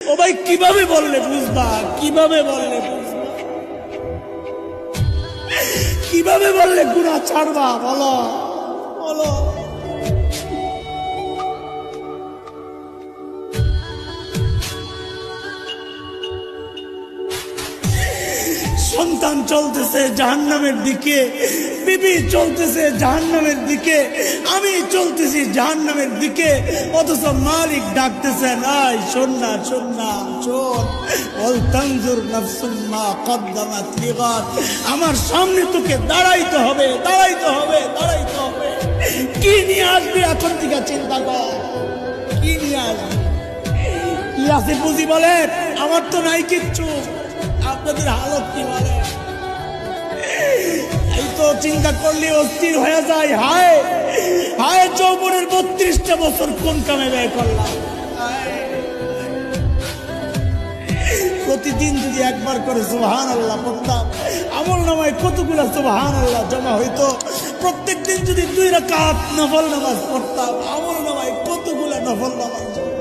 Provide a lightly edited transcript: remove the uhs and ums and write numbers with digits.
ও ভাই কিভাবে বললে বুঝবা, কিভাবে বললে বুঝবা, কিভাবে বললে গুনাহ ছাড়বা, বলো বলো। সন্তান চলতেছে জাহান্নামের দিকে, বিবি চলতেছে জাহান্নামের দিকে, আমি চলতেছি জাহান্নামের দিকে, অথচ মালিক ডাকতেছেন, আয় শোন না শোন না শোন, ওয়াল তানজুর নাফসুম মা কদ্দামাত লিগাদ। আমার সামনে তোকে দাঁড়াইতে হবে, দাঁড়াইতে হবে, দাঁড়াইতে হবে। কি নিয়ে আসবে এখন থেকে চিন্তা কর, কি নিয়ে আসবে, কি আছে বুঝি বলে, আমার তো নাই কিচ্ছু, আপনাদের হালত কি বলে? এই তো চিন্তা করলে অস্থির হয়ে যায়। হায় হায়, যৌবনের 32টা বছর কোন কামে ব্যয় করলাম। প্রতিদিন যদি একবার করে সুবহানাল্লাহ পড়তাম, আমল নামায় কতগুলা সুবহানাল্লাহ জমা হইতো। প্রত্যেক দিন যদি 2 রাকাত নফল নামাজ পড়তাম, আমল নামায় কতগুলা নফল নামাজ জমা।